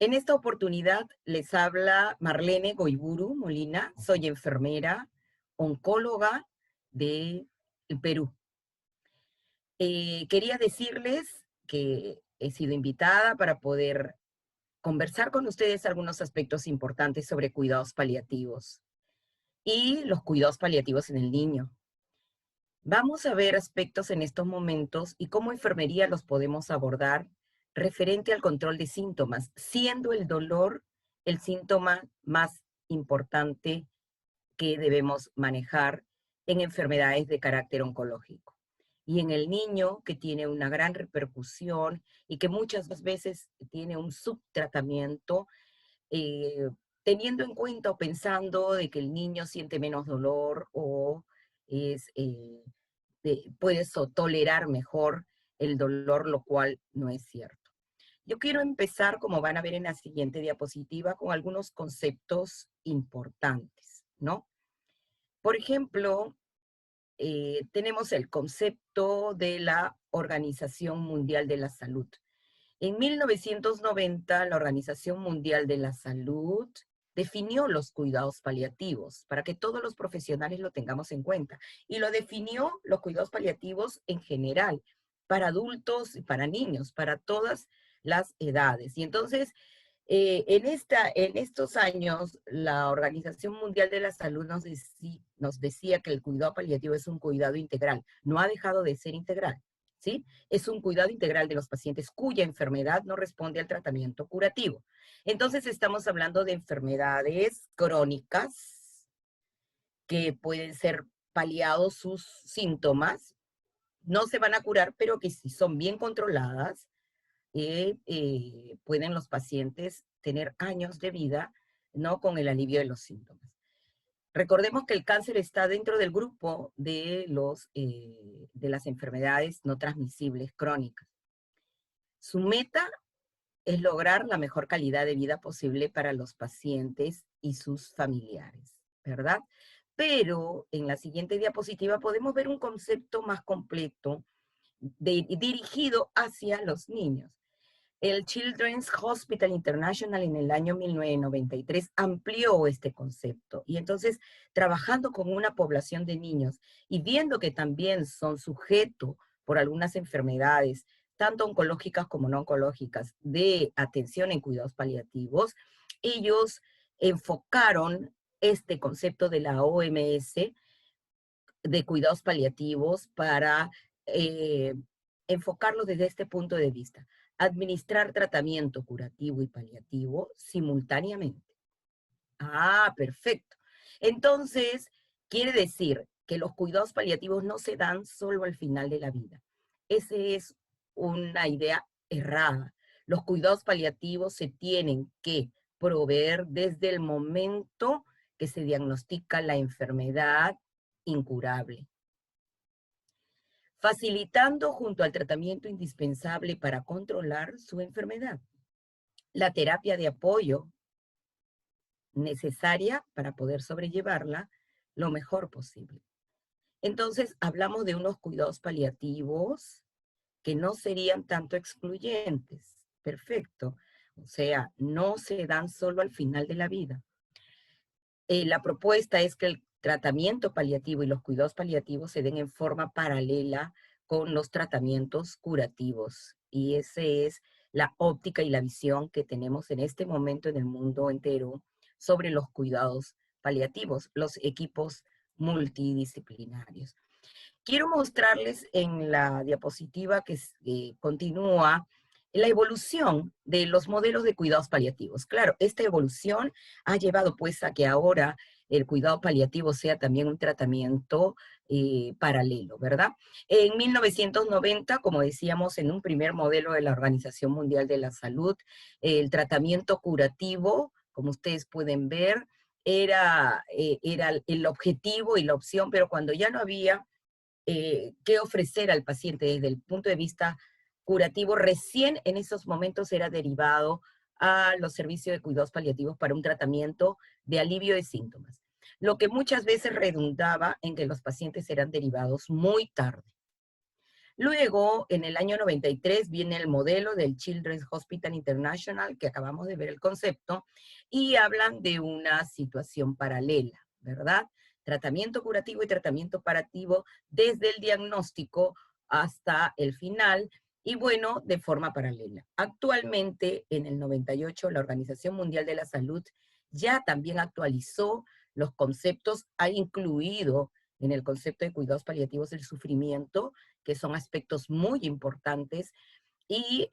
En esta oportunidad les habla Marlene Goiburu Molina, soy enfermera, oncóloga de Perú. Quería decirles que he sido invitada para poder conversar con ustedes algunos aspectos importantes sobre cuidados paliativos y los cuidados paliativos en el niño. Vamos a ver aspectos en estos momentos y cómo enfermería los podemos abordar referente al control de síntomas, siendo el dolor el síntoma más importante que debemos manejar en enfermedades de carácter oncológico. Y en el niño, que tiene una gran repercusión y que muchas veces tiene un subtratamiento, eh, teniendo en cuenta o pensando de que el niño siente menos dolor o es, puede tolerar mejor el dolor, lo cual no es cierto. Yo quiero empezar, como van a ver en la siguiente diapositiva, con algunos conceptos importantes, ¿no? Por ejemplo, tenemos el concepto de la Organización Mundial de la Salud. En 1990, la Organización Mundial de la Salud definió los cuidados paliativos para que todos los profesionales lo tengamos en cuenta. Y lo definió los cuidados paliativos en general, para adultos y para niños, para todas las edades. Y entonces, en estos años, la Organización Mundial de la Salud nos decía que el cuidado paliativo es un cuidado integral. No ha dejado de ser integral, ¿sí? Es un cuidado integral de los pacientes cuya enfermedad no responde al tratamiento curativo. Entonces, estamos hablando de enfermedades crónicas que pueden ser paliados sus síntomas. No se van a curar, pero que si son bien controladas, pueden los pacientes tener años de vida, ¿no? Con el alivio de los síntomas. Recordemos que el cáncer está dentro del grupo de las enfermedades no transmisibles crónicas. Su meta es lograr la mejor calidad de vida posible para los pacientes y sus familiares, ¿verdad? Pero en la siguiente diapositiva podemos ver un concepto más completo dirigido hacia los niños. El Children's Hospital International en el año 1993 amplió este concepto. Y entonces, trabajando con una población de niños y viendo que también son sujetos por algunas enfermedades, tanto oncológicas como no oncológicas, de atención en cuidados paliativos, ellos enfocaron este concepto de la OMS de cuidados paliativos para enfocarlo desde este punto de vista. Administrar tratamiento curativo y paliativo simultáneamente. Ah, perfecto. Entonces, quiere decir que los cuidados paliativos no se dan solo al final de la vida. Esa es una idea errada. Los cuidados paliativos se tienen que proveer desde el momento que se diagnostica la enfermedad incurable, facilitando junto al tratamiento indispensable para controlar su enfermedad la terapia de apoyo necesaria para poder sobrellevarla lo mejor posible. Entonces, hablamos de unos cuidados paliativos que no serían tanto excluyentes. Perfecto. O sea, no se dan solo al final de la vida. La propuesta es que el tratamiento paliativo y los cuidados paliativos se den en forma paralela con los tratamientos curativos. Y esa es la óptica y la visión que tenemos en este momento en el mundo entero sobre los cuidados paliativos, los equipos multidisciplinarios. Quiero mostrarles en la diapositiva que continúa la evolución de los modelos de cuidados paliativos. Claro, esta evolución ha llevado pues a que ahora el cuidado paliativo sea también un tratamiento paralelo, ¿verdad? En 1990, como decíamos, en un primer modelo de la Organización Mundial de la Salud, el tratamiento curativo, como ustedes pueden ver, era el objetivo y la opción, pero cuando ya no había qué ofrecer al paciente desde el punto de vista curativo, recién en esos momentos era derivado a los servicios de cuidados paliativos para un tratamiento de alivio de síntomas, lo que muchas veces redundaba en que los pacientes eran derivados muy tarde. Luego, en el año 93, viene el modelo del Children's Hospital International, que acabamos de ver el concepto, y hablan de una situación paralela, ¿verdad? Tratamiento curativo y tratamiento parativo desde el diagnóstico hasta el final, y bueno, de forma paralela. Actualmente, en el 98, la Organización Mundial de la Salud ya también actualizó los conceptos, ha incluido en el concepto de cuidados paliativos el sufrimiento, que son aspectos muy importantes, y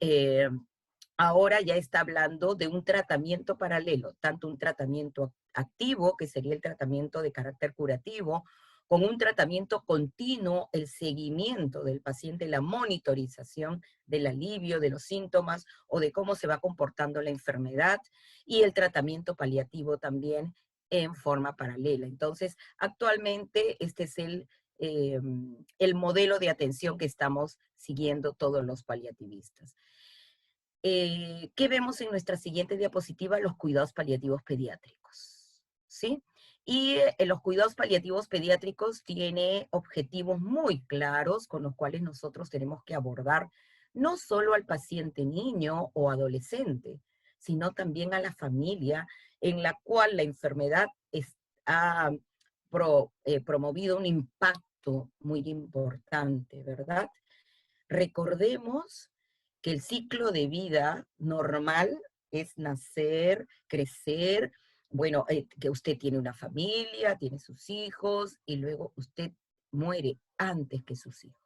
ahora ya está hablando de un tratamiento paralelo, tanto un tratamiento activo, que sería el tratamiento de carácter curativo, con un tratamiento continuo, el seguimiento del paciente, la monitorización del alivio de los síntomas o de cómo se va comportando la enfermedad, y el tratamiento paliativo también en forma paralela. Entonces, actualmente este es el modelo de atención que estamos siguiendo todos los paliativistas. ¿Qué vemos en nuestra siguiente diapositiva? Los cuidados paliativos pediátricos, ¿sí? Y los cuidados paliativos pediátricos tiene objetivos muy claros con los cuales nosotros tenemos que abordar no solo al paciente niño o adolescente, sino también a la familia en la cual la enfermedad ha promovido un impacto muy importante, ¿verdad? Recordemos que el ciclo de vida normal es nacer, crecer, bueno, que usted tiene una familia, tiene sus hijos, y luego usted muere antes que sus hijos.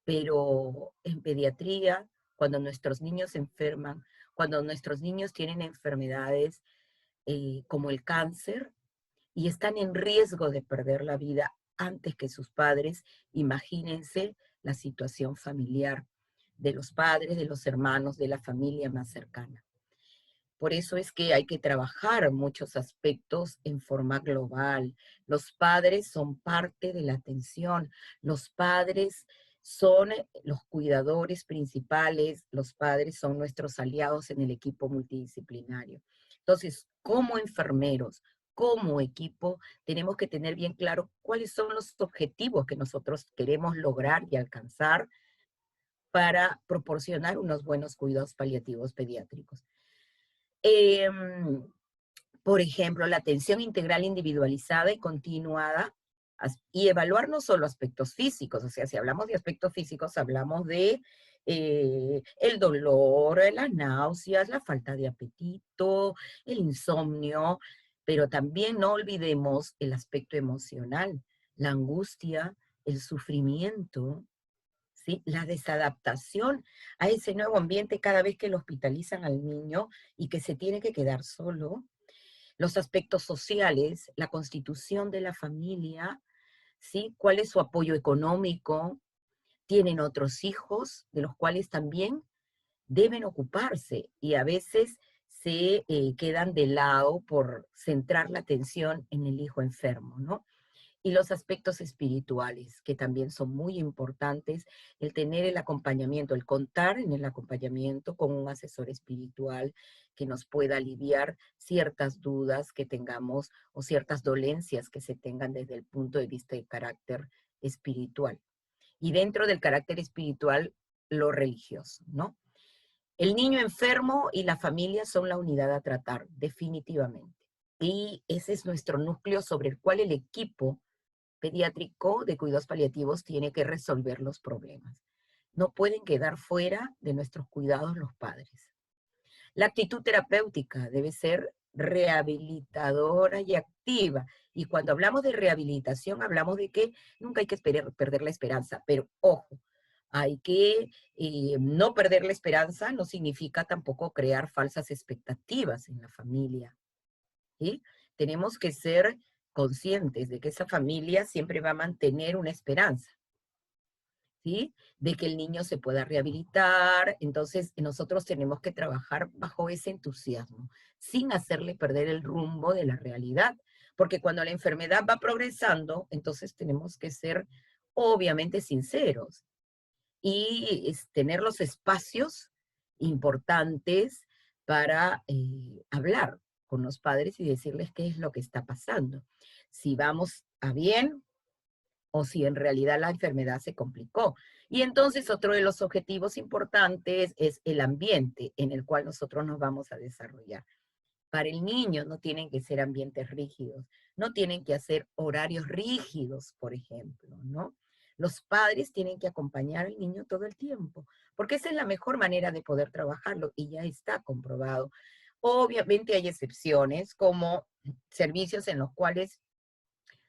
Pero en pediatría, cuando nuestros niños se enferman, cuando nuestros niños tienen enfermedades como el cáncer, y están en riesgo de perder la vida antes que sus padres, imagínense la situación familiar de los padres, de los hermanos, de la familia más cercana. Por eso es que hay que trabajar muchos aspectos en forma global. Los padres son parte de la atención. Los padres son los cuidadores principales. Los padres son nuestros aliados en el equipo multidisciplinario. Entonces, como enfermeros, como equipo, tenemos que tener bien claro cuáles son los objetivos que nosotros queremos lograr y alcanzar para proporcionar unos buenos cuidados paliativos pediátricos. Em, por ejemplo, la atención integral individualizada y continuada, y evaluar no solo aspectos físicos, o sea, si hablamos de aspectos físicos, hablamos de el dolor, las náuseas, la falta de apetito, el insomnio, pero también no olvidemos el aspecto emocional, la angustia, el sufrimiento, ¿sí? La desadaptación a ese nuevo ambiente cada vez que lo hospitalizan al niño y que se tiene que quedar solo, los aspectos sociales, la constitución de la familia, ¿sí? ¿Cuál es su apoyo económico? ¿Tienen otros hijos de los cuales también deben ocuparse? Y a veces se quedan de lado por centrar la atención en el hijo enfermo, ¿no? Y los aspectos espirituales, que también son muy importantes, el tener el acompañamiento, el contar en el acompañamiento con un asesor espiritual que nos pueda aliviar ciertas dudas que tengamos o ciertas dolencias que se tengan desde el punto de vista del carácter espiritual. Y dentro del carácter espiritual, lo religioso, ¿no? El niño enfermo y la familia son la unidad a tratar, definitivamente. Y ese es nuestro núcleo sobre el cual el equipo pediátrico de cuidados paliativos tiene que resolver los problemas. No pueden quedar fuera de nuestros cuidados los padres. La actitud terapéutica debe ser rehabilitadora y activa. Y cuando hablamos de rehabilitación, hablamos de que nunca hay que perder la esperanza. Pero ojo, hay que no perder la esperanza no significa tampoco crear falsas expectativas en la familia. ¿Sí? Tenemos que ser conscientes de que esa familia siempre va a mantener una esperanza, ¿sí? De que el niño se pueda rehabilitar. Entonces, nosotros tenemos que trabajar bajo ese entusiasmo, sin hacerle perder el rumbo de la realidad. Porque cuando la enfermedad va progresando, entonces tenemos que ser obviamente sinceros y tener los espacios importantes para hablar con los padres y decirles qué es lo que está pasando. Si vamos a bien o si en realidad la enfermedad se complicó. Y entonces otro de los objetivos importantes es el ambiente en el cual nosotros nos vamos a desarrollar. Para el niño no tienen que ser ambientes rígidos, no tienen que hacer horarios rígidos, por ejemplo, ¿no? Los padres tienen que acompañar al niño todo el tiempo, porque esa es la mejor manera de poder trabajarlo y ya está comprobado. Obviamente hay excepciones, como servicios en los cuales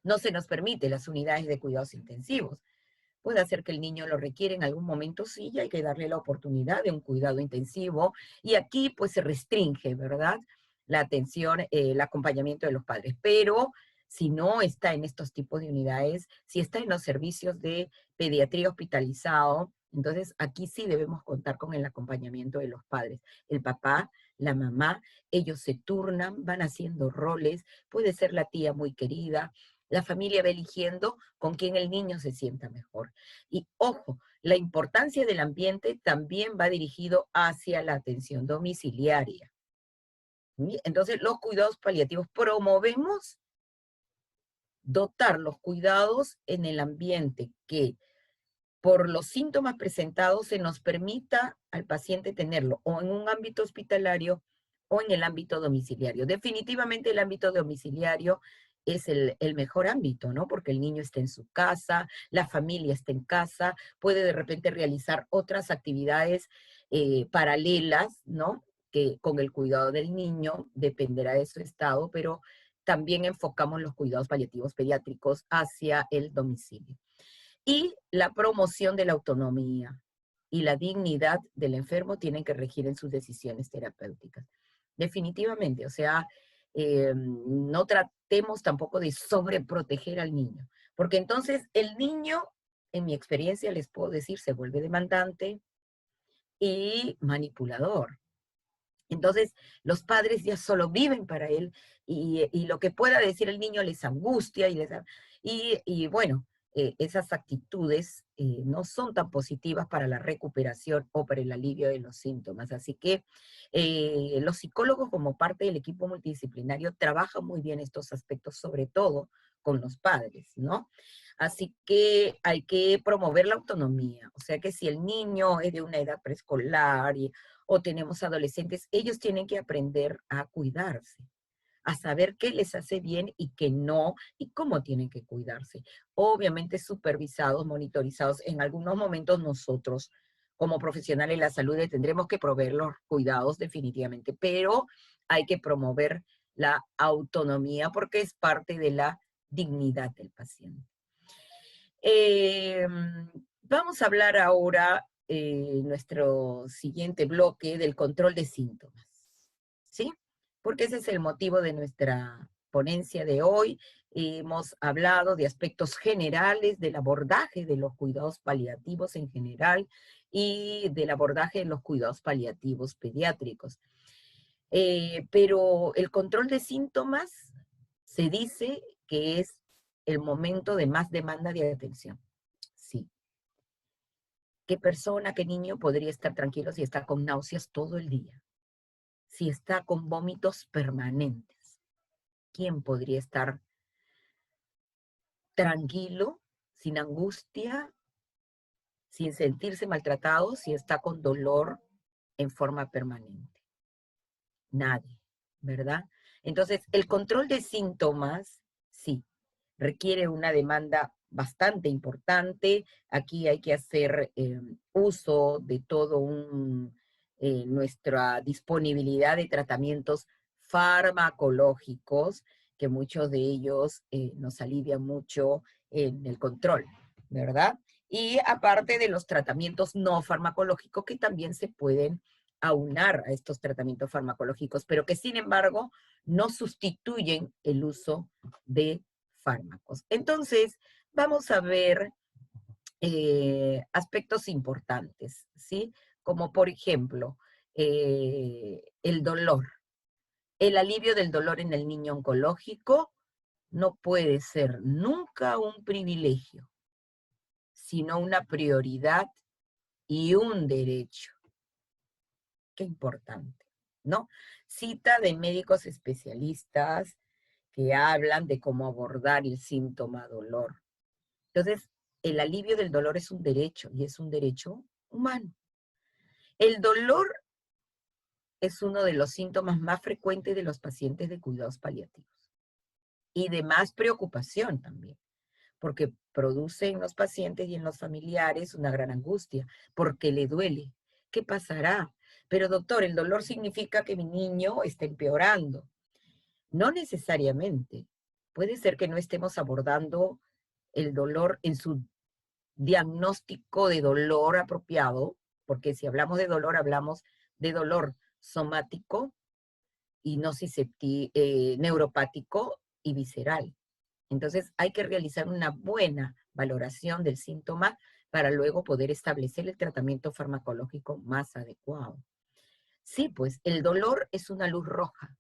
no se nos permite las unidades de cuidados intensivos. Puede hacer que el niño lo requiere en algún momento, sí, y hay que darle la oportunidad de un cuidado intensivo. Y aquí pues se restringe, ¿verdad? La atención, el acompañamiento de los padres. Pero si no está en estos tipos de unidades, si está en los servicios de pediatría hospitalizado, entonces aquí sí debemos contar con el acompañamiento de los padres. El papá, la mamá, ellos se turnan, van haciendo roles, puede ser la tía muy querida, la familia va eligiendo con quién el niño se sienta mejor. Y ojo, la importancia del ambiente también va dirigido hacia la atención domiciliaria. ¿Sí? Entonces, los cuidados paliativos promovemos dotar los cuidados en el ambiente que por los síntomas presentados se nos permita al paciente tenerlo o en un ámbito hospitalario o en el ámbito domiciliario. Definitivamente el ámbito domiciliario es el mejor ámbito, ¿no? Porque el niño está en su casa, la familia está en casa, puede de repente realizar otras actividades paralelas, ¿no? Que con el cuidado del niño dependerá de su estado, pero también enfocamos los cuidados paliativos pediátricos hacia el domicilio y la promoción de la autonomía y la dignidad del enfermo tienen que regir en sus decisiones terapéuticas. Definitivamente, o sea, no tratemos tampoco de sobreproteger al niño, porque entonces el niño, en mi experiencia les puedo decir, se vuelve demandante y manipulador. Entonces, los padres ya solo viven para él y lo que pueda decir el niño les angustia y bueno, esas actitudes no son tan positivas para la recuperación o para el alivio de los síntomas. Así que los psicólogos como parte del equipo multidisciplinario trabajan muy bien estos aspectos, sobre todo con los padres, ¿no? Así que hay que promover la autonomía. O sea que si el niño es de una edad preescolar o tenemos adolescentes, ellos tienen que aprender a cuidarse, a saber qué les hace bien y qué no, y cómo tienen que cuidarse. Obviamente supervisados, monitorizados. En algunos momentos nosotros, como profesionales de la salud, tendremos que proveer los cuidados definitivamente, pero hay que promover la autonomía porque es parte de la dignidad del paciente. Vamos a hablar ahora, nuestro siguiente bloque, del control de síntomas, ¿sí? Porque ese es el motivo de nuestra ponencia de hoy. Hemos hablado de aspectos generales del abordaje de los cuidados paliativos en general y del abordaje de los cuidados paliativos pediátricos. Pero el control de síntomas se dice que es el momento de más demanda de atención. Sí. ¿Qué persona, qué niño podría estar tranquilo si está con náuseas todo el día? Si está con vómitos permanentes. ¿Quién podría estar tranquilo, sin angustia, sin sentirse maltratado si está con dolor en forma permanente? Nadie, ¿verdad? Entonces, el control de síntomas, sí, requiere una demanda bastante importante. Aquí hay que hacer uso de todo nuestra disponibilidad de tratamientos farmacológicos, que muchos de ellos nos alivian mucho en el control, ¿verdad? Y aparte de los tratamientos no farmacológicos que también se pueden aunar a estos tratamientos farmacológicos, pero que sin embargo no sustituyen el uso de fármacos. Entonces, vamos a ver aspectos importantes, ¿sí? Como por ejemplo, el dolor. El alivio del dolor en el niño oncológico no puede ser nunca un privilegio, sino una prioridad y un derecho. Qué importante, ¿no? Cita de médicos especialistas que hablan de cómo abordar el síntoma dolor. Entonces, el alivio del dolor es un derecho, y es un derecho humano. El dolor es uno de los síntomas más frecuentes de los pacientes de cuidados paliativos, y de más preocupación también, porque produce en los pacientes y en los familiares una gran angustia, porque le duele. ¿Qué pasará? Pero doctor, el dolor significa que mi niño está empeorando. No necesariamente. Puede ser que no estemos abordando el dolor en su diagnóstico de dolor apropiado, porque si hablamos de dolor, hablamos de dolor somático y neuropático y visceral. Entonces hay que realizar una buena valoración del síntoma para luego poder establecer el tratamiento farmacológico más adecuado. Sí, pues el dolor es una luz roja,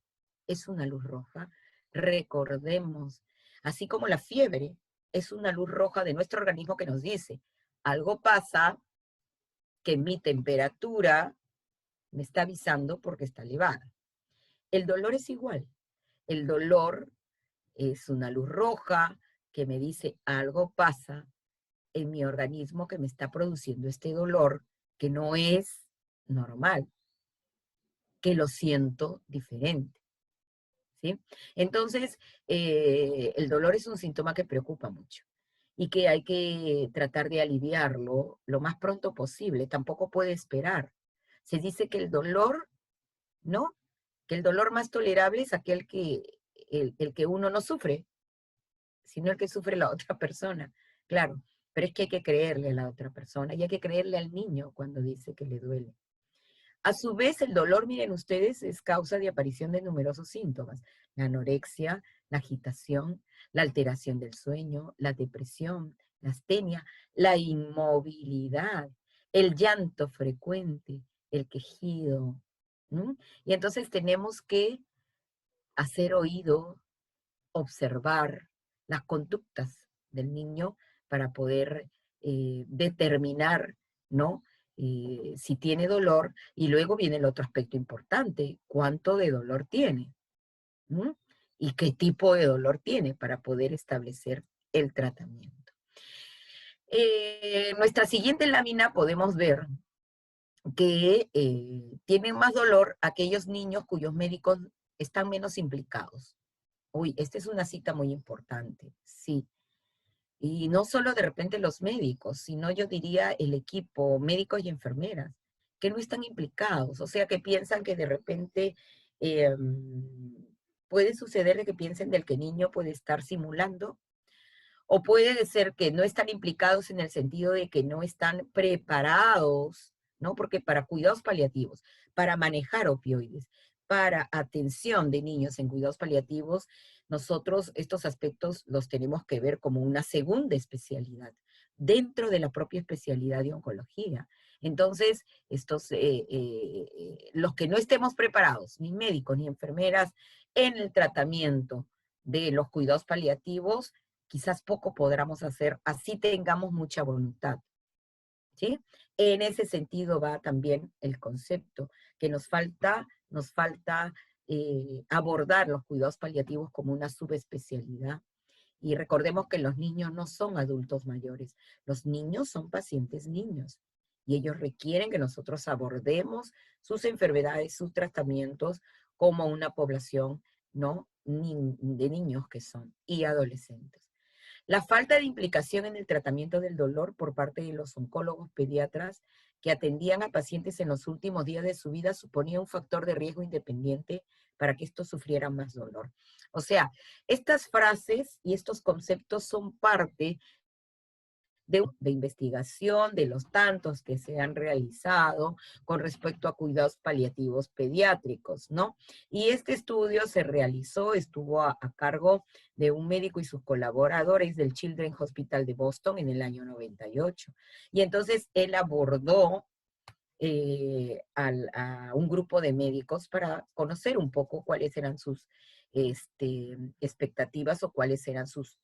es una luz roja. Recordemos, así como la fiebre es una luz roja de nuestro organismo que nos dice, algo pasa, que mi temperatura me está avisando porque está elevada. El dolor es igual. El dolor es una luz roja que me dice algo pasa en mi organismo que me está produciendo este dolor que no es normal, que lo siento diferente. ¿Sí? Entonces, el dolor es un síntoma que preocupa mucho y que hay que tratar de aliviarlo lo más pronto posible. Tampoco puede esperar. Se dice que el dolor, ¿no? Que el dolor más tolerable es aquel que, el que uno no sufre, sino el que sufre la otra persona. Claro, pero es que hay que creerle a la otra persona y hay que creerle al niño cuando dice que le duele. A su vez, el dolor, miren ustedes, es causa de aparición de numerosos síntomas. La anorexia, la agitación, la alteración del sueño, la depresión, la astenia, la inmovilidad, el llanto frecuente, el quejido. ¿Mm? Y entonces tenemos que hacer oído, observar las conductas del niño para poder determinar, ¿no? Si tiene dolor, y luego viene el otro aspecto importante, cuánto de dolor tiene, ¿m? Y qué tipo de dolor tiene para poder establecer el tratamiento. En nuestra siguiente lámina podemos ver que tienen más dolor aquellos niños cuyos médicos están menos implicados. Uy, esta es una cita muy importante, sí. Y no solo de repente los médicos, sino yo diría el equipo, médicos y enfermeras, que no están implicados, o sea, que piensan que de repente eh, puede suceder de que piensen del que el niño puede estar simulando, o puede ser que no están implicados en el sentido de que no están preparados, ¿no? Porque para cuidados paliativos, para manejar opioides, para atención de niños en cuidados paliativos, nosotros estos aspectos los tenemos que ver como una segunda especialidad dentro de la propia especialidad de oncología. Entonces, los que no estemos preparados, ni médicos ni enfermeras, en el tratamiento de los cuidados paliativos, quizás poco podamos hacer, así tengamos mucha voluntad, ¿sí? En ese sentido va también el concepto, que nos falta abordar los cuidados paliativos como una subespecialidad. Y recordemos que los niños no son adultos mayores, los niños son pacientes niños, y ellos requieren que nosotros abordemos sus enfermedades, sus tratamientos, como una población, ¿no? De niños que son, y adolescentes. La falta de implicación en el tratamiento del dolor por parte de los oncólogos pediatras que atendían a pacientes en los últimos días de su vida suponía un factor de riesgo independiente para que estos sufrieran más dolor. O sea, estas frases y estos conceptos son parte de investigación, de los tantos que se han realizado con respecto a cuidados paliativos pediátricos, ¿no? Y este estudio se realizó, estuvo a cargo de un médico y sus colaboradores del Children's Hospital de Boston en el año 98. Y entonces él abordó a un grupo de médicos para conocer un poco cuáles eran sus expectativas o cuáles eran sus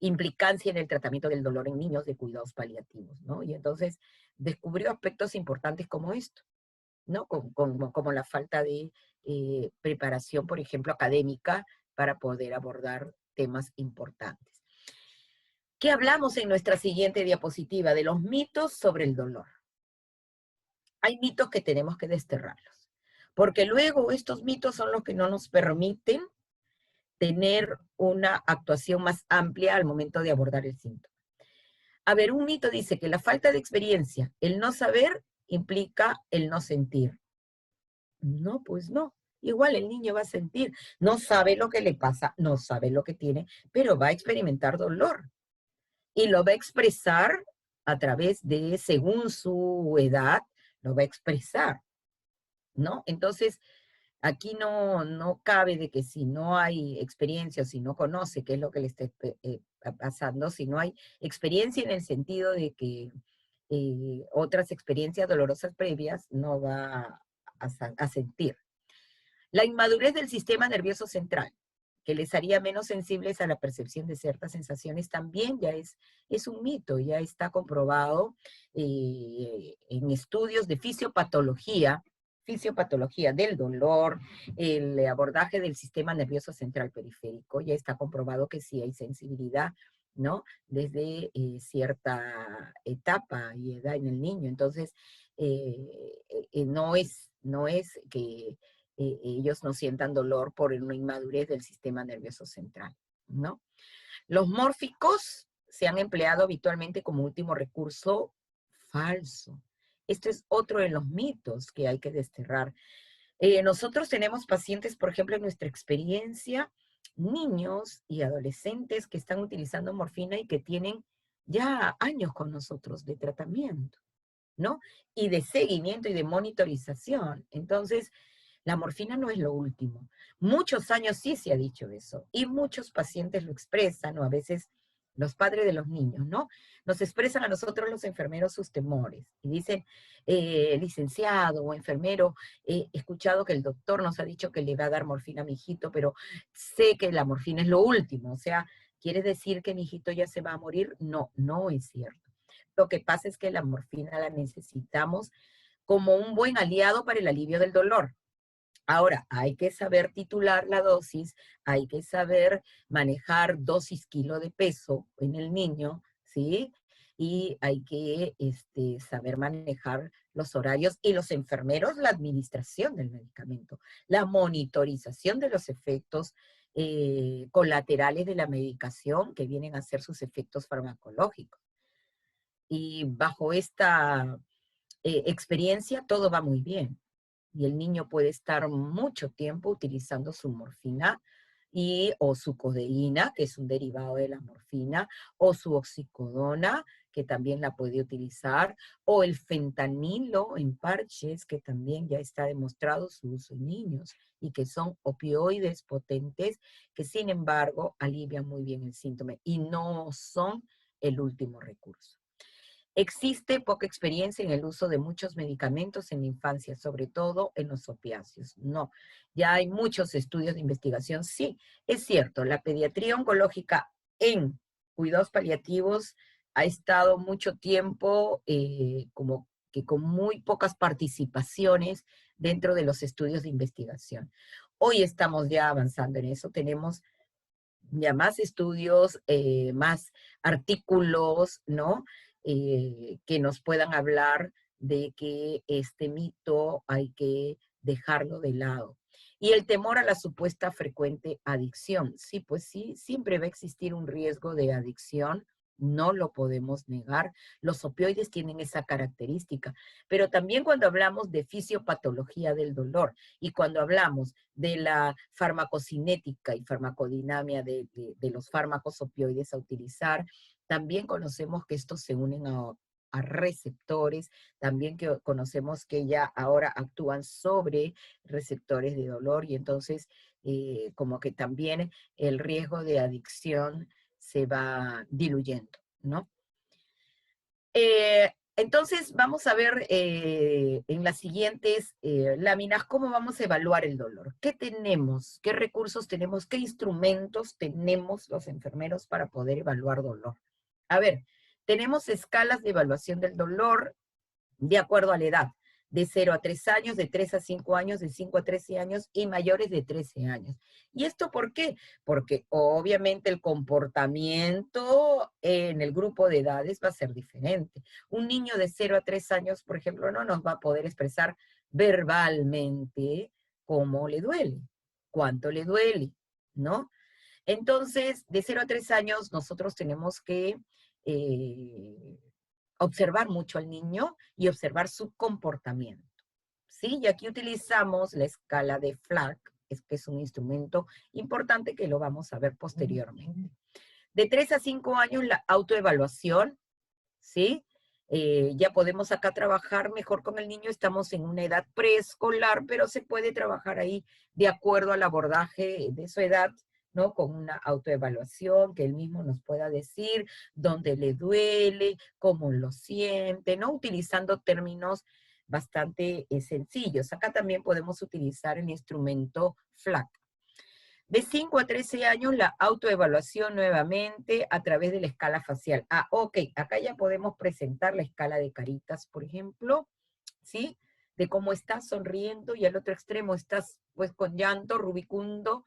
implicancia en el tratamiento del dolor en niños de cuidados paliativos, ¿no? Y entonces descubrió aspectos importantes como esto, ¿no? Como la falta de preparación, por ejemplo, académica para poder abordar temas importantes. ¿Qué hablamos en nuestra siguiente diapositiva? De los mitos sobre el dolor. Hay mitos que tenemos que desterrarlos, porque luego estos mitos son los que no nos permiten tener una actuación más amplia al momento de abordar el síntoma. A ver, un mito dice que la falta de experiencia, el no saber, implica el no sentir. No, pues no. Igual el niño va a sentir, no sabe lo que le pasa, no sabe lo que tiene, pero va a experimentar dolor. Y lo va a expresar a través de, según su edad, lo va a expresar, ¿no? Entonces, aquí no cabe de que si no hay experiencia o si no conoce qué es lo que le está pasando, si no hay experiencia en el sentido de que otras experiencias dolorosas previas no va a sentir. La inmadurez del sistema nervioso central, que les haría menos sensibles a la percepción de ciertas sensaciones, también ya es un mito, ya está comprobado en estudios de fisiopatología del dolor, el abordaje del sistema nervioso central periférico, ya está comprobado que sí hay sensibilidad, ¿no? Desde cierta etapa y edad en el niño. Entonces, no es que ellos no sientan dolor por una inmadurez del sistema nervioso central, ¿no? Los mórficos se han empleado habitualmente como último recurso. Falso. Este es otro de los mitos que hay que desterrar. Nosotros tenemos pacientes, por ejemplo, en nuestra experiencia, niños y adolescentes que están utilizando morfina y que tienen ya años con nosotros de tratamiento, ¿no? Y de seguimiento y de monitorización. Entonces, la morfina no es lo último. Muchos años sí se ha dicho eso, y muchos pacientes lo expresan, o a veces los padres de los niños, ¿no? Nos expresan a nosotros los enfermeros sus temores, y dicen, licenciado o enfermero, he escuchado que el doctor nos ha dicho que le va a dar morfina a mi hijito, pero sé que la morfina es lo último, o sea, ¿quiere decir que mi hijito ya se va a morir? No, no es cierto. Lo que pasa es que la morfina la necesitamos como un buen aliado para el alivio del dolor. Ahora, hay que saber titular la dosis, hay que saber manejar dosis kilo de peso en el niño, ¿sí? Y hay que saber manejar los horarios y los enfermeros, la administración del medicamento, la monitorización de los efectos colaterales de la medicación que vienen a ser sus efectos farmacológicos. Y bajo esta experiencia todo va muy bien. Y el niño puede estar mucho tiempo utilizando su morfina o su codeína, que es un derivado de la morfina, o su oxicodona, que también la puede utilizar, o el fentanilo en parches, que también ya está demostrado su uso en niños, y que son opioides potentes, que sin embargo alivian muy bien el síntoma, y no son el último recurso. Existe poca experiencia en el uso de muchos medicamentos en la infancia, sobre todo en los opiáceos. No, ya hay muchos estudios de investigación. Sí, es cierto, la pediatría oncológica en cuidados paliativos ha estado mucho tiempo como que con muy pocas participaciones dentro de los estudios de investigación. Hoy estamos ya avanzando en eso, tenemos ya más estudios, más artículos, ¿no? Que nos puedan hablar de que este mito hay que dejarlo de lado. Y el temor a la supuesta frecuente adicción. Sí, pues sí, siempre va a existir un riesgo de adicción, no lo podemos negar. Los opioides tienen esa característica, pero también cuando hablamos de fisiopatología del dolor y cuando hablamos de la farmacocinética y farmacodinamia de los fármacos opioides a utilizar, también conocemos que estos se unen a receptores, también que conocemos que ya ahora actúan sobre receptores de dolor y entonces como que también el riesgo de adicción se va diluyendo, ¿no? Entonces vamos a ver en las siguientes láminas cómo vamos a evaluar el dolor. ¿Qué tenemos? ¿Qué recursos tenemos? ¿Qué instrumentos tenemos los enfermeros para poder evaluar dolor? A ver, tenemos escalas de evaluación del dolor de acuerdo a la edad, de 0 a 3 años, de 3 a 5 años, de 5 a 13 años y mayores de 13 años. ¿Y esto por qué? Porque obviamente el comportamiento en el grupo de edades va a ser diferente. Un niño de 0 a 3 años, por ejemplo, no nos va a poder expresar verbalmente cómo le duele, cuánto le duele, ¿no? Entonces, de 0 a 3 años, nosotros tenemos que eh, observar mucho al niño y observar su comportamiento, ¿sí? Y aquí utilizamos la escala de Flack, que es un instrumento importante que lo vamos a ver posteriormente. De 3 a 5 años, la autoevaluación, ¿sí? Ya podemos acá trabajar mejor con el niño, estamos en una edad preescolar, pero se puede trabajar ahí de acuerdo al abordaje de su edad, ¿no? Con una autoevaluación, que él mismo nos pueda decir dónde le duele, cómo lo siente, ¿no? Utilizando términos bastante sencillos. Acá también podemos utilizar el instrumento FLAC. De 5 a 13 años, la autoevaluación nuevamente a través de la escala facial. Ah, ok, acá ya podemos presentar la escala de caritas, por ejemplo, ¿sí? De cómo estás sonriendo y al otro extremo estás pues con llanto, rubicundo,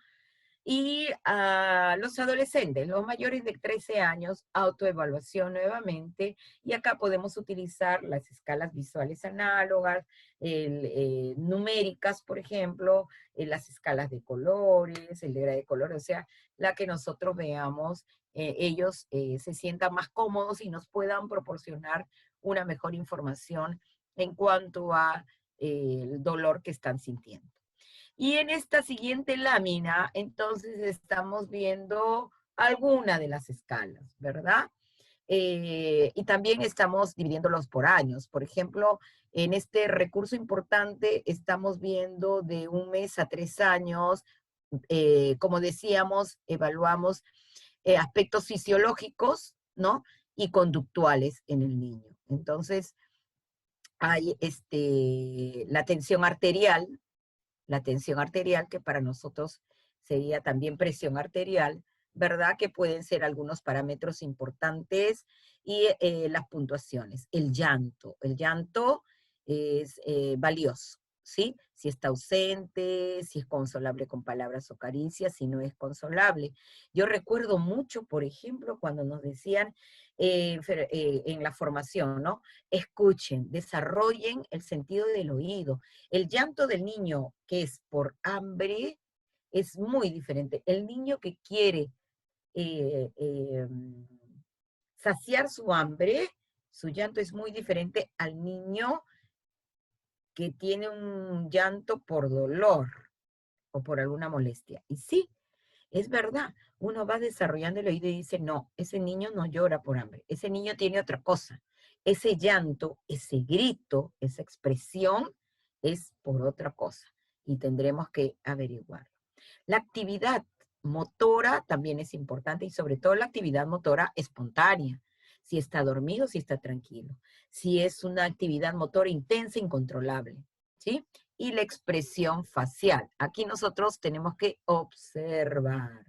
y a los adolescentes, los mayores de 13 años, autoevaluación nuevamente, y acá podemos utilizar las escalas visuales análogas, numéricas, por ejemplo, las escalas de colores, el de colores, o sea, la que nosotros veamos, ellos se sientan más cómodos y nos puedan proporcionar una mejor información en cuanto a el dolor que están sintiendo. Y en esta siguiente lámina, entonces estamos viendo alguna de las escalas, ¿verdad? Y también estamos dividiéndolos por años. Por ejemplo, en este recurso importante estamos viendo de 1 mes a 3 años. Como decíamos, evaluamos aspectos fisiológicos, ¿no? Y conductuales en el niño. Entonces, hay la tensión arterial, que para nosotros sería también presión arterial, ¿verdad? Que pueden ser algunos parámetros importantes, y las puntuaciones. El llanto es valioso, ¿sí? Si está ausente, si es consolable con palabras o caricias, si no es consolable. Yo recuerdo mucho, por ejemplo, cuando nos decían en la formación, ¿no? Escuchen, desarrollen el sentido del oído. El llanto del niño que es por hambre es muy diferente. El niño que quiere eh, eh, saciar su hambre, su llanto es muy diferente al niño que tiene un llanto por dolor o por alguna molestia. Y sí, es verdad, uno va desarrollando el oído y dice, no, ese niño no llora por hambre, ese niño tiene otra cosa. Ese llanto, ese grito, esa expresión es por otra cosa y tendremos que averiguar. La actividad motora también es importante, y sobre todo la actividad motora espontánea. Si está dormido, si está tranquilo. Si es una actividad motora intensa, incontrolable. ¿Sí? Y la expresión facial. Aquí nosotros tenemos que observar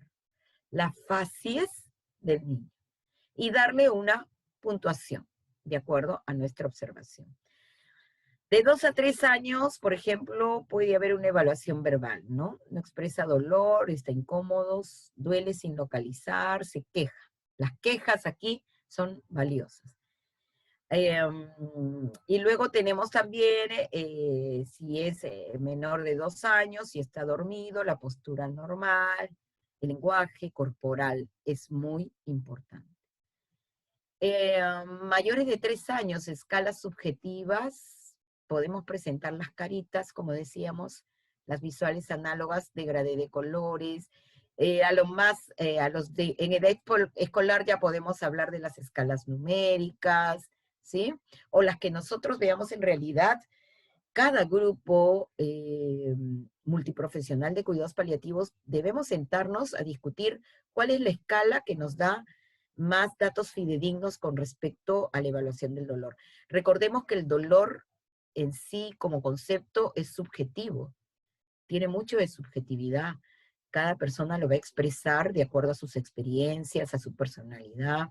las facies del niño y darle una puntuación de acuerdo a nuestra observación. De 2 a 3 años, por ejemplo, puede haber una evaluación verbal, ¿no? No expresa dolor, está incómodo, duele sin localizar, se queja. Las quejas aquí son valiosas. Y luego tenemos también, si es menor de 2 años, si está dormido, la postura normal, el lenguaje corporal es muy importante. Mayores de 3 años, escalas subjetivas, podemos presentar las caritas, como decíamos, las visuales análogas, degradé de colores. En edad escolar ya podemos hablar de las escalas numéricas, ¿sí? O las que nosotros veamos en realidad. Cada grupo multiprofesional de cuidados paliativos debemos sentarnos a discutir cuál es la escala que nos da más datos fidedignos con respecto a la evaluación del dolor. Recordemos que el dolor en sí como concepto es subjetivo, tiene mucho de subjetividad. Cada persona lo va a expresar de acuerdo a sus experiencias, a su personalidad,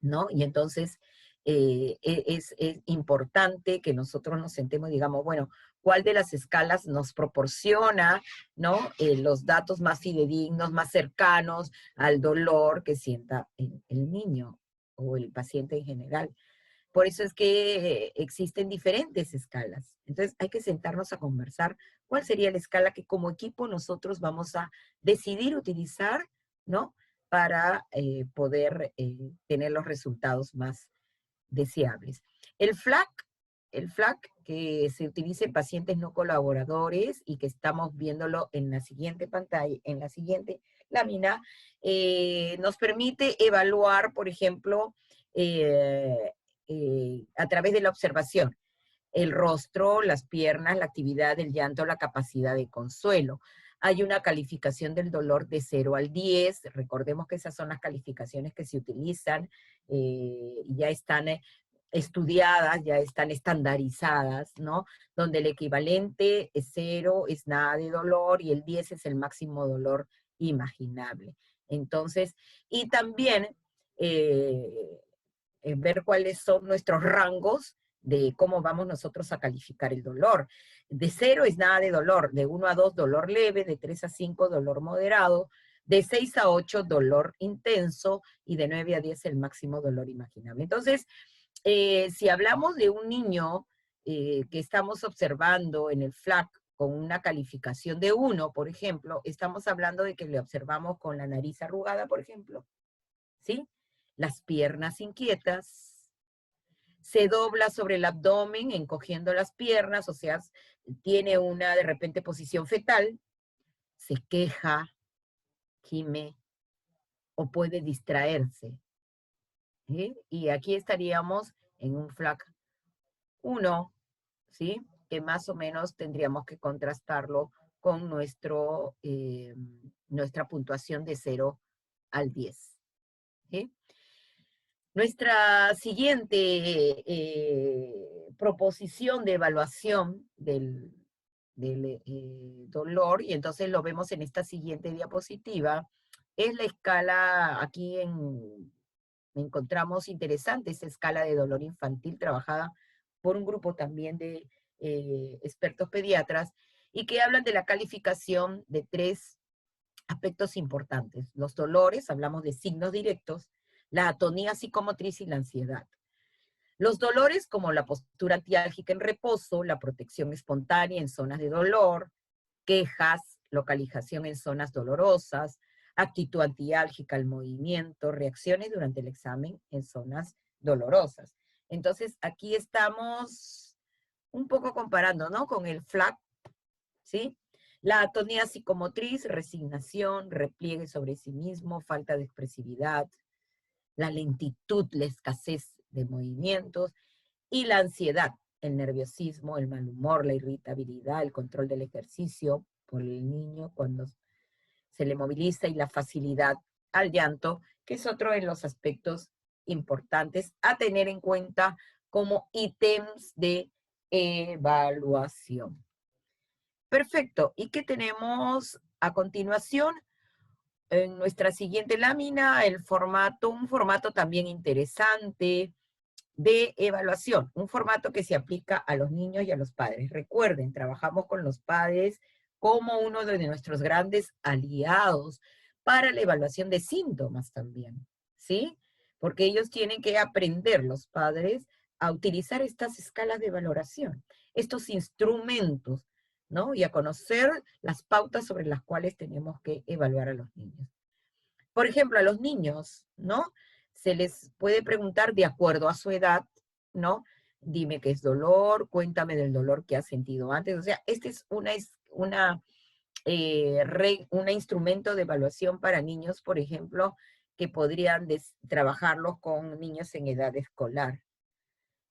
¿no? Y entonces es importante que nosotros nos sentemos y digamos, bueno, ¿cuál de las escalas nos proporciona, ¿no? Los datos más fidedignos, más cercanos al dolor que sienta el niño o el paciente en general? Por eso es que existen diferentes escalas. Entonces hay que sentarnos a conversar cuál sería la escala que como equipo nosotros vamos a decidir utilizar, ¿no? Para poder tener los resultados más deseables. El FLAC, el FLAC que se utiliza en pacientes no colaboradores y que estamos viéndolo en la siguiente pantalla, en la siguiente lámina, nos permite evaluar, por ejemplo, a través de la observación, el rostro, las piernas, la actividad del llanto, la capacidad de consuelo. Hay una calificación del dolor de 0 al 10, recordemos que esas son las calificaciones que se utilizan, ya están estudiadas, ya están estandarizadas, ¿no? Donde el equivalente es 0, es nada de dolor, y el 10 es el máximo dolor imaginable. Entonces, y también ver cuáles son nuestros rangos de cómo vamos nosotros a calificar el dolor. De 0 es nada de dolor, de 1 a 2 dolor leve, de 3 a 5 dolor moderado, de 6 a 8 dolor intenso, y de 9 a 10 el máximo dolor imaginable. Entonces, si hablamos de un niño que estamos observando en el FLAC con una calificación de 1, por ejemplo, estamos hablando de que le observamos con la nariz arrugada, por ejemplo, ¿sí? Las piernas inquietas, se dobla sobre el abdomen encogiendo las piernas, o sea, tiene una de repente posición fetal, se queja, gime o puede distraerse. ¿Sí? Y aquí estaríamos en un FLAC 1, ¿sí? Que más o menos tendríamos que contrastarlo con nuestra puntuación de 0 al 10. ¿Sí? Nuestra siguiente proposición de evaluación del dolor, y entonces lo vemos en esta siguiente diapositiva, es la escala, aquí encontramos interesante esa escala de dolor infantil trabajada por un grupo también de expertos pediatras, y que hablan de la calificación de 3 aspectos importantes. Los dolores, hablamos de signos directos, la atonía psicomotriz y la ansiedad. Los dolores como la postura antiálgica en reposo, la protección espontánea en zonas de dolor, quejas, localización en zonas dolorosas, actitud antiálgica al movimiento, reacciones durante el examen en zonas dolorosas. Entonces, aquí estamos un poco comparando, ¿no? Con el FLAC, ¿sí? La atonía psicomotriz, resignación, repliegue sobre sí mismo, falta de expresividad, la lentitud, la escasez de movimientos, y la ansiedad, el nerviosismo, el mal humor, la irritabilidad, el control del ejercicio por el niño cuando se le moviliza, y la facilidad al llanto, que es otro de los aspectos importantes a tener en cuenta como ítems de evaluación. Perfecto. ¿Y qué tenemos a continuación? En nuestra siguiente lámina, un formato también interesante de evaluación, un formato que se aplica a los niños y a los padres. Recuerden, trabajamos con los padres como uno de nuestros grandes aliados para la evaluación de síntomas también, ¿sí? Porque ellos tienen que aprender, los padres, a utilizar estas escalas de valoración, estos instrumentos, ¿no? Y a conocer las pautas sobre las cuales tenemos que evaluar a los niños. Por ejemplo, a los niños, ¿no? Se les puede preguntar de acuerdo a su edad, ¿no? Dime qué es dolor, cuéntame del dolor que has sentido antes. O sea, este es un instrumento de evaluación para niños, por ejemplo, que podrían trabajarlos con niños en edad escolar.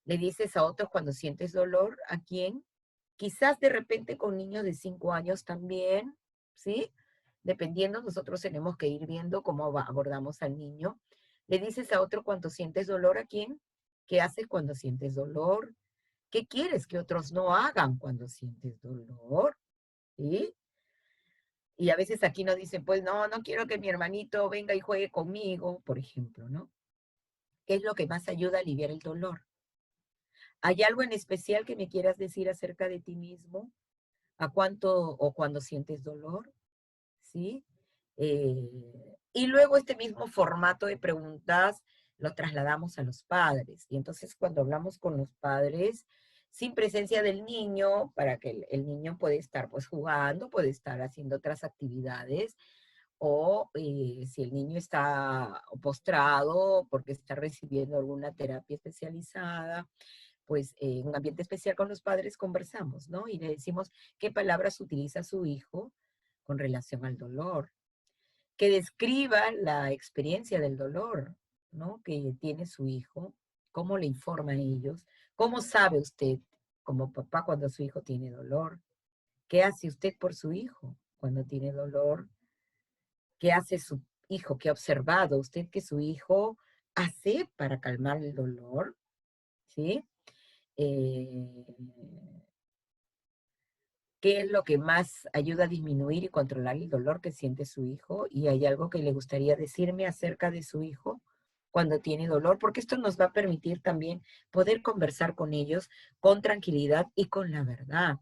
Le dices a otros cuando sientes dolor, ¿a quién? Quizás de repente con niños de 5 años también, ¿sí? Dependiendo, nosotros tenemos que ir viendo cómo abordamos al niño. Le dices a otro cuando sientes dolor, ¿a quién? ¿Qué haces cuando sientes dolor? ¿Qué quieres que otros no hagan cuando sientes dolor? ¿Sí? Y a veces aquí nos dicen, pues no quiero que mi hermanito venga y juegue conmigo, por ejemplo, ¿no? ¿Qué es lo que más ayuda a aliviar el dolor? ¿Hay algo en especial que me quieras decir acerca de ti mismo? ¿A cuánto o cuando sientes dolor? ¿Sí? Y luego este mismo formato de preguntas lo trasladamos a los padres. Y entonces cuando hablamos con los padres, sin presencia del niño, para que el niño puede estar pues jugando, puede estar haciendo otras actividades, o si el niño está postrado porque está recibiendo alguna terapia especializada, pues en un ambiente especial con los padres conversamos, ¿no? Y le decimos qué palabras utiliza su hijo con relación al dolor, que describa la experiencia del dolor, ¿no? Que tiene su hijo, cómo le informa a ellos, cómo sabe usted como papá cuando su hijo tiene dolor, qué hace usted por su hijo cuando tiene dolor, qué hace su hijo, qué ha observado usted que su hijo hace para calmar el dolor, ¿sí? Eh, ¿Qué es lo que más ayuda a disminuir y controlar el dolor que siente su hijo? ¿Y hay algo que le gustaría decirme acerca de su hijo cuando tiene dolor? Porque esto nos va a permitir también poder conversar con ellos con tranquilidad y con la verdad.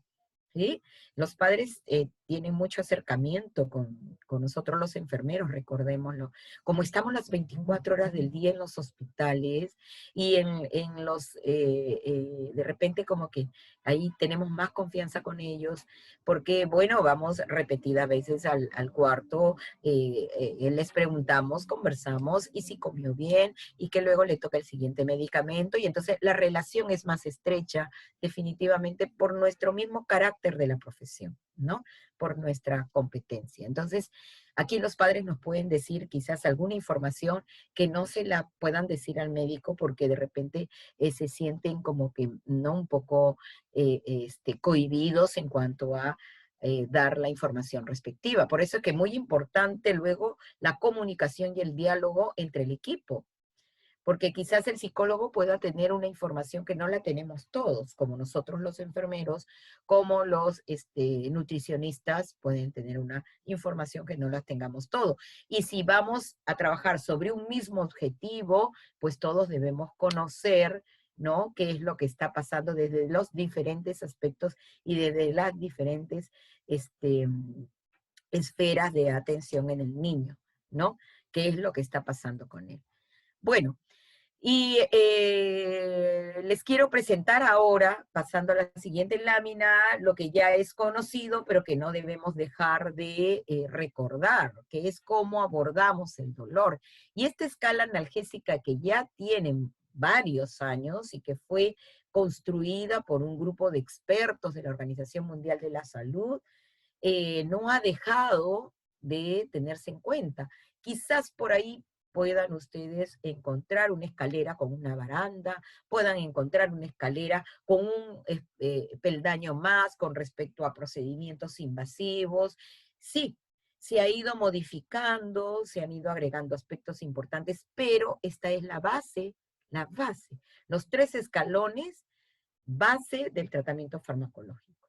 ¿Sí? Los padres tienen mucho acercamiento con nosotros los enfermeros, recordémoslo. Como estamos las 24 horas del día en los hospitales y en los, de repente como que ahí tenemos más confianza con ellos, porque bueno, vamos repetidas veces al cuarto, les preguntamos, conversamos, y si comió bien, y que luego le toca el siguiente medicamento, y entonces la relación es más estrecha, definitivamente por nuestro mismo carácter de la profesión, ¿no? Por nuestra competencia. Entonces, aquí los padres nos pueden decir quizás alguna información que no se la puedan decir al médico porque de repente se sienten como que no un poco cohibidos en cuanto a dar la información respectiva. Por eso es que es muy importante luego la comunicación y el diálogo entre el equipo, porque quizás el psicólogo pueda tener una información que no la tenemos todos, como nosotros los enfermeros, como los nutricionistas pueden tener una información que no la tengamos todos. Y si vamos a trabajar sobre un mismo objetivo, pues todos debemos conocer, ¿no? Qué es lo que está pasando desde los diferentes aspectos y desde las diferentes esferas de atención en el niño, ¿no? ¿Qué es lo que está pasando con él? Bueno, y les quiero presentar ahora, pasando a la siguiente lámina, lo que ya es conocido, pero que no debemos dejar de recordar, que es cómo abordamos el dolor. Y esta escala analgésica que ya tiene varios años y que fue construida por un grupo de expertos de la Organización Mundial de la Salud, no ha dejado de tenerse en cuenta. Quizás por ahí puedan ustedes encontrar una escalera con una baranda, puedan encontrar una escalera con un peldaño más con respecto a procedimientos invasivos. Sí, se ha ido modificando, se han ido agregando aspectos importantes, pero esta es la base, los 3 escalones base del tratamiento farmacológico.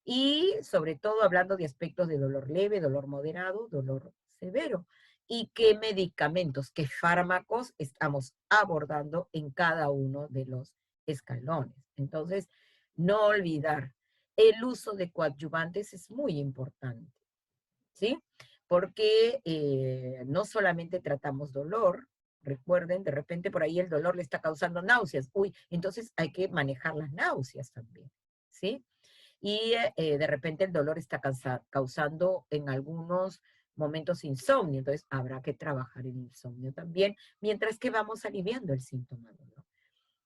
Y sobre todo hablando de aspectos de dolor leve, dolor moderado, dolor severo. Y qué medicamentos, qué fármacos estamos abordando en cada uno de los escalones. Entonces, no olvidar, el uso de coadyuvantes es muy importante, ¿sí? Porque no solamente tratamos dolor, recuerden, de repente por ahí el dolor le está causando náuseas. Uy, entonces hay que manejar las náuseas también, ¿sí? Y de repente el dolor está causando en algunos momentos insomnio, entonces habrá que trabajar el insomnio también, mientras que vamos aliviando el síntoma del dolor.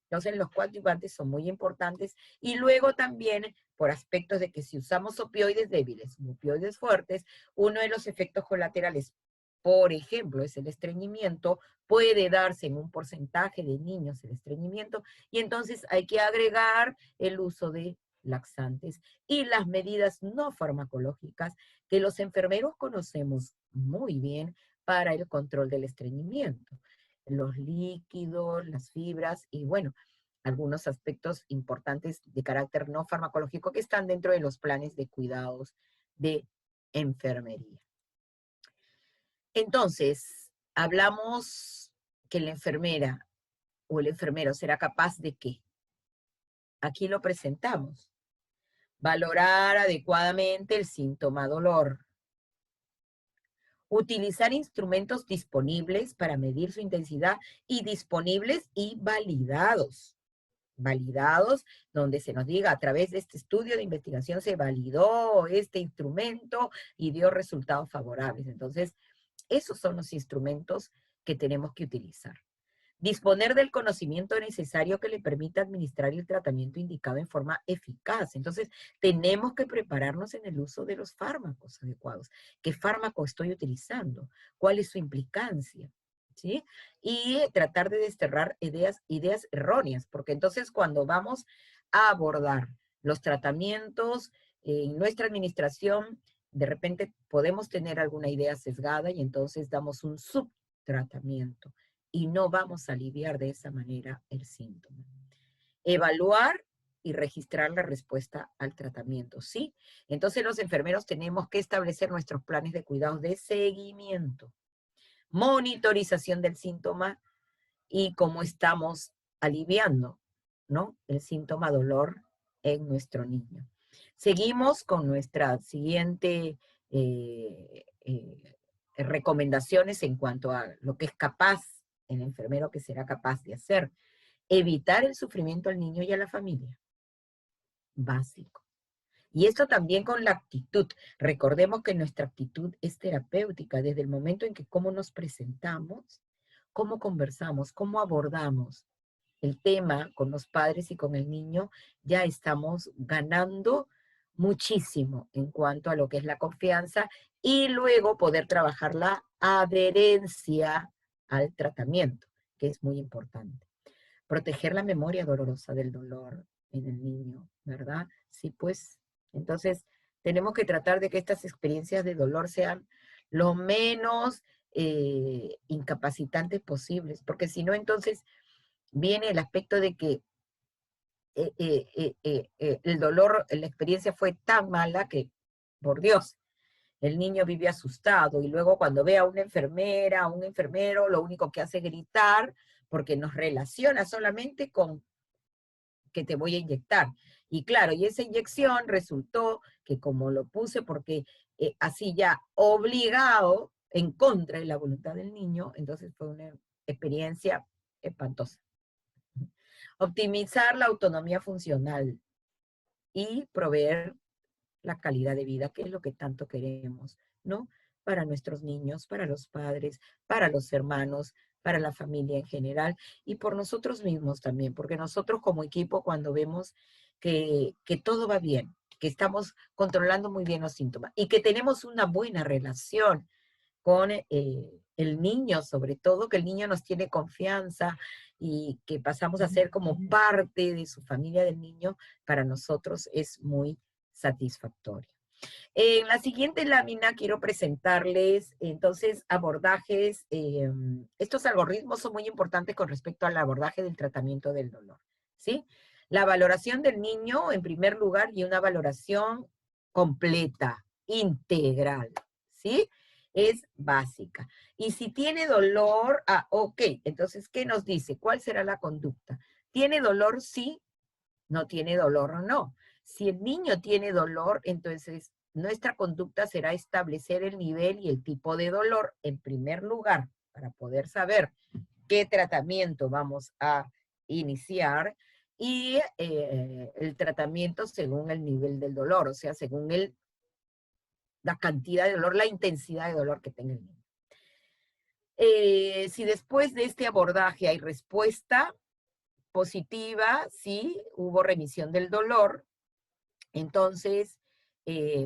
Entonces los coadyuvantes son muy importantes y luego también por aspectos de que si usamos opioides débiles, opioides fuertes, uno de los efectos colaterales, por ejemplo, es el estreñimiento, puede darse en un porcentaje de niños el estreñimiento, y entonces hay que agregar el uso de laxantes y las medidas no farmacológicas que los enfermeros conocemos muy bien para el control del estreñimiento. Los líquidos, las fibras y bueno, algunos aspectos importantes de carácter no farmacológico que están dentro de los planes de cuidados de enfermería. Entonces, hablamos que la enfermera o el enfermero será capaz de qué? Aquí lo presentamos. Valorar adecuadamente el síntoma dolor. Utilizar instrumentos disponibles para medir su intensidad y disponibles y validados. Validados, donde se nos diga a través de este estudio de investigación se validó este instrumento y dio resultados favorables. Entonces, esos son los instrumentos que tenemos que utilizar. Disponer del conocimiento necesario que le permita administrar el tratamiento indicado en forma eficaz. Entonces, tenemos que prepararnos en el uso de los fármacos adecuados. ¿Qué fármaco estoy utilizando? ¿Cuál es su implicancia? ¿Sí? Y tratar de desterrar ideas erróneas, porque entonces cuando vamos a abordar los tratamientos en nuestra administración, de repente podemos tener alguna idea sesgada y entonces damos un subtratamiento y no vamos a aliviar de esa manera el síntoma. Evaluar y registrar la respuesta al tratamiento, ¿sí? Entonces los enfermeros tenemos que establecer nuestros planes de cuidados de seguimiento, monitorización del síntoma y cómo estamos aliviando, ¿no? El síntoma dolor en nuestro niño. Seguimos con nuestra siguiente recomendaciones en cuanto a lo que es capaz el enfermero que será capaz de hacer. Evitar el sufrimiento al niño y a la familia. Básico. Y esto también con la actitud. Recordemos que nuestra actitud es terapéutica desde el momento en que cómo nos presentamos, cómo conversamos, cómo abordamos el tema con los padres y con el niño, ya estamos ganando muchísimo en cuanto a lo que es la confianza y luego poder trabajar la adherencia al tratamiento, que es muy importante. Proteger la memoria dolorosa del dolor en el niño, ¿verdad? Sí, pues, entonces tenemos que tratar de que estas experiencias de dolor sean lo menos incapacitantes posibles, porque si no, entonces viene el aspecto de que el dolor, la experiencia fue tan mala que, por Dios, el niño vive asustado y luego cuando ve a una enfermera, a un enfermero, lo único que hace es gritar porque nos relaciona solamente con que te voy a inyectar. Y claro, y esa inyección resultó que como lo puse porque así ya obligado en contra de la voluntad del niño, entonces fue una experiencia espantosa. Optimizar la autonomía funcional y proveer la calidad de vida, que es lo que tanto queremos, ¿no? Para nuestros niños, para los padres, para los hermanos, para la familia en general y por nosotros mismos también, porque nosotros como equipo cuando vemos que todo va bien, que estamos controlando muy bien los síntomas y que tenemos una buena relación con el niño, sobre todo, que el niño nos tiene confianza y que pasamos a ser como parte de su familia del niño, para nosotros es muy satisfactorio. En la siguiente lámina quiero presentarles entonces abordajes, estos algoritmos son muy importantes con respecto al abordaje del tratamiento del dolor, ¿sí? La valoración del niño en primer lugar y una valoración completa, integral, ¿sí? Es básica. Y si tiene dolor, ok, entonces, ¿qué nos dice? ¿Cuál será la conducta? ¿Tiene dolor? Sí. ¿No tiene dolor o no? Si el niño tiene dolor, entonces nuestra conducta será establecer el nivel y el tipo de dolor en primer lugar para poder saber qué tratamiento vamos a iniciar y el tratamiento según el nivel del dolor, o sea, según la cantidad de dolor, la intensidad de dolor que tenga el niño. Si después de este abordaje hay respuesta positiva, sí, hubo remisión del dolor, entonces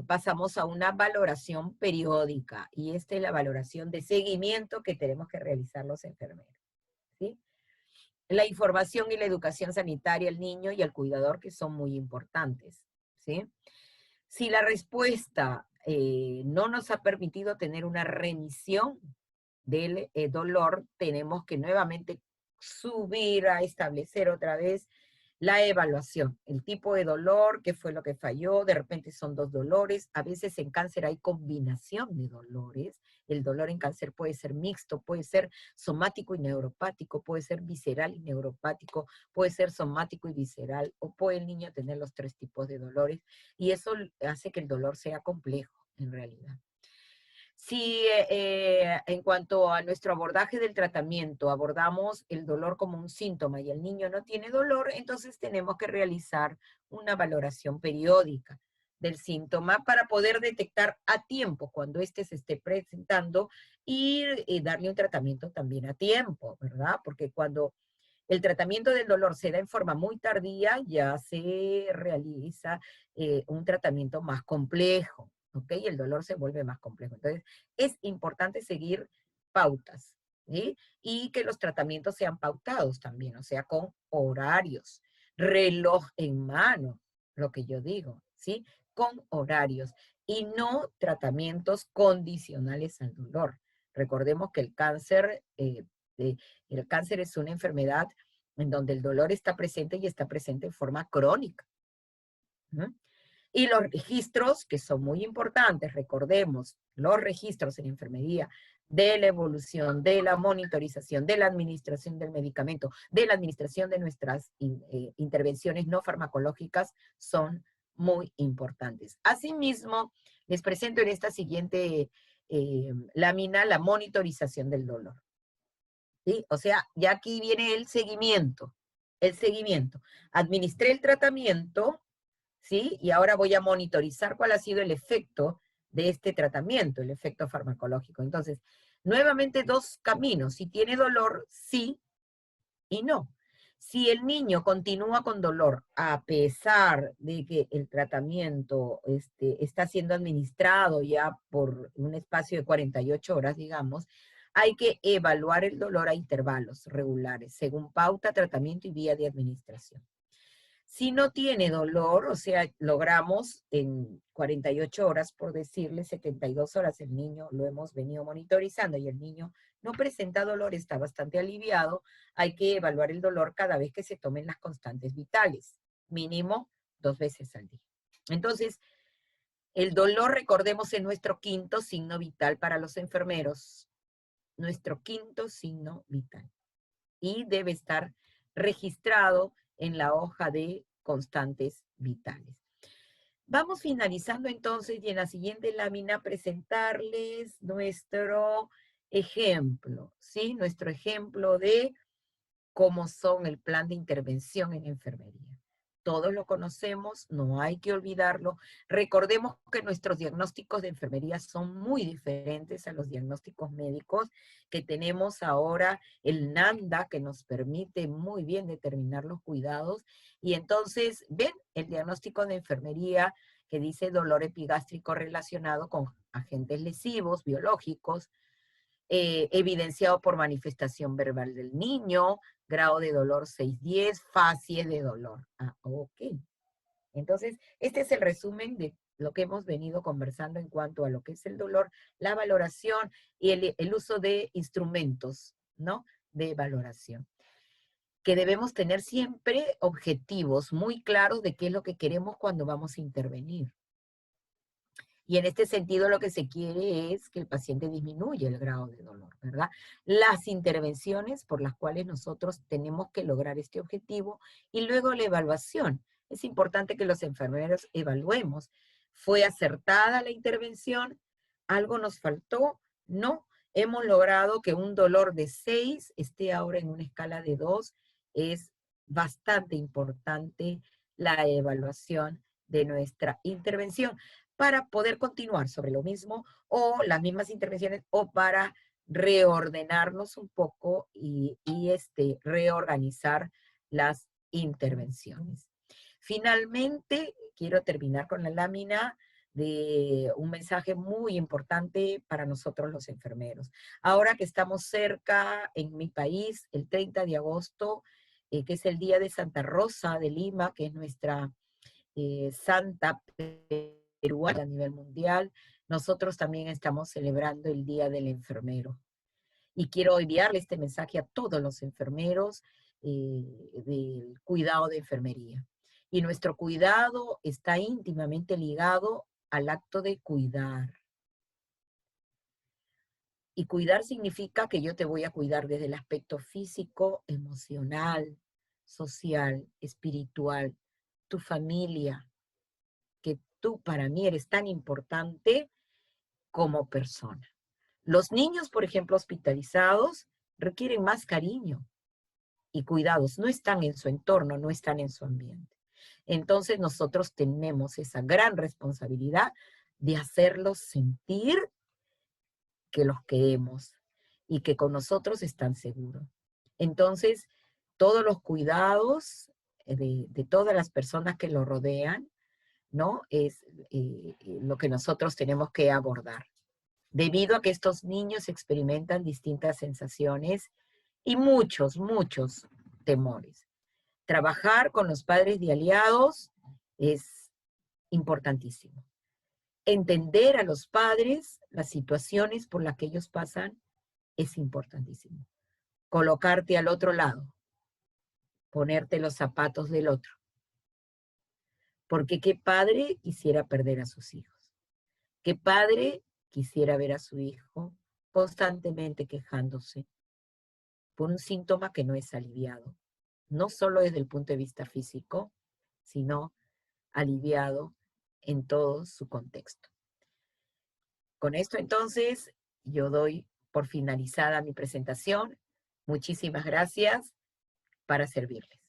pasamos a una valoración periódica, y esta es la valoración de seguimiento que tenemos que realizar los enfermeros, ¿sí? La información y la educación sanitaria al niño y al cuidador, que son muy importantes, ¿sí? Si la respuesta no nos ha permitido tener una remisión del dolor, tenemos que nuevamente subir a establecer otra vez La evaluación, el tipo de dolor, qué fue lo que falló, de repente son dos dolores, a veces en cáncer hay combinación de dolores, el dolor en cáncer puede ser mixto, puede ser somático y neuropático, puede ser visceral y neuropático, puede ser somático y visceral, o puede el niño tener los tres tipos de dolores, y eso hace que el dolor sea complejo en realidad. Si en cuanto a nuestro abordaje del tratamiento abordamos el dolor como un síntoma y el niño no tiene dolor, entonces tenemos que realizar una valoración periódica del síntoma para poder detectar a tiempo cuando éste se esté presentando y darle un tratamiento también a tiempo, ¿verdad? Porque cuando el tratamiento del dolor se da en forma muy tardía, ya se realiza un tratamiento más complejo, ¿ok? El dolor se vuelve más complejo. Entonces, es importante seguir pautas, ¿sí? Y que los tratamientos sean pautados también, o sea, con horarios, reloj en mano, lo que yo digo, ¿sí? Con horarios y no tratamientos condicionales al dolor. Recordemos que el cáncer es una enfermedad en donde el dolor está presente y está presente en forma crónica. ¿No? Y los registros, que son muy importantes, recordemos, los registros en enfermería de la evolución, de la monitorización, de la administración del medicamento, de la administración de nuestras intervenciones no farmacológicas son muy importantes. Asimismo, les presento en esta siguiente lámina la monitorización del dolor. ¿Sí? O sea, ya aquí viene el seguimiento. El seguimiento. Administré el tratamiento, ¿sí? Y ahora voy a monitorizar cuál ha sido el efecto de este tratamiento, el efecto farmacológico. Entonces, nuevamente dos caminos. Si tiene dolor, sí y no. Si el niño continúa con dolor a pesar de que el tratamiento está siendo administrado ya por un espacio de 48 horas, digamos, hay que evaluar el dolor a intervalos regulares, según pauta, tratamiento y vía de administración. Si no tiene dolor, o sea, logramos en 48 horas, por decirle 72 horas, el niño lo hemos venido monitorizando y el niño no presenta dolor, está bastante aliviado, hay que evaluar el dolor cada vez que se tomen las constantes vitales, mínimo 2 veces al día. Entonces, el dolor, recordemos, es nuestro quinto signo vital para los enfermeros, nuestro quinto signo vital. Y debe estar registrado en la hoja de constantes vitales. Vamos finalizando entonces y en la siguiente lámina presentarles nuestro ejemplo, ¿sí? Nuestro ejemplo de cómo son el plan de intervención en enfermería. Todos lo conocemos, no hay que olvidarlo. Recordemos que nuestros diagnósticos de enfermería son muy diferentes a los diagnósticos médicos que tenemos ahora, el NANDA, que nos permite muy bien determinar los cuidados. Y entonces, ven el diagnóstico de enfermería que dice dolor epigástrico relacionado con agentes lesivos, biológicos, evidenciado por manifestación verbal del niño, grado de dolor 6-10, facies de dolor. Ah, ok. Entonces, este es el resumen de lo que hemos venido conversando en cuanto a lo que es el dolor, la valoración y el uso de instrumentos, ¿no? De valoración. Que debemos tener siempre objetivos muy claros de qué es lo que queremos cuando vamos a intervenir. Y en este sentido lo que se quiere es que el paciente disminuya el grado de dolor, ¿verdad? Las intervenciones por las cuales nosotros tenemos que lograr este objetivo y luego la evaluación. Es importante que los enfermeros evaluemos. ¿Fue acertada la intervención? ¿Algo nos faltó? No. Hemos logrado que un dolor de 6 esté ahora en una escala de 2. Es bastante importante la evaluación de nuestra intervención para poder continuar sobre lo mismo o las mismas intervenciones o para reordenarnos un poco y reorganizar las intervenciones. Finalmente, quiero terminar con la lámina de un mensaje muy importante para nosotros los enfermeros. Ahora que estamos cerca en mi país, el 30 de agosto, que es el Día de Santa Rosa de Lima, que es nuestra santa peruana a nivel mundial, nosotros también estamos celebrando el Día del Enfermero. Y quiero enviarle este mensaje a todos los enfermeros del cuidado de enfermería. Y nuestro cuidado está íntimamente ligado al acto de cuidar. Y cuidar significa que yo te voy a cuidar desde el aspecto físico, emocional, social, espiritual, tu familia, que tú para mí eres tan importante como persona. Los niños, por ejemplo, hospitalizados, requieren más cariño y cuidados. No están en su entorno, no están en su ambiente. Entonces nosotros tenemos esa gran responsabilidad de hacerlos sentir que los queremos y que con nosotros están seguros. Entonces, todos los cuidados de todas las personas que lo rodean, ¿no? Es lo que nosotros tenemos que abordar. Debido a que estos niños experimentan distintas sensaciones y muchos temores. Trabajar con los padres de aliados es importantísimo. Entender a los padres, las situaciones por las que ellos pasan, es importantísimo. Colocarte al otro lado, ponerte los zapatos del otro. Porque qué padre quisiera perder a sus hijos. Qué padre quisiera ver a su hijo constantemente quejándose por un síntoma que no es aliviado. No solo desde el punto de vista físico, sino aliviado en todo su contexto. Con esto entonces yo doy por finalizada mi presentación. Muchísimas gracias para servirles.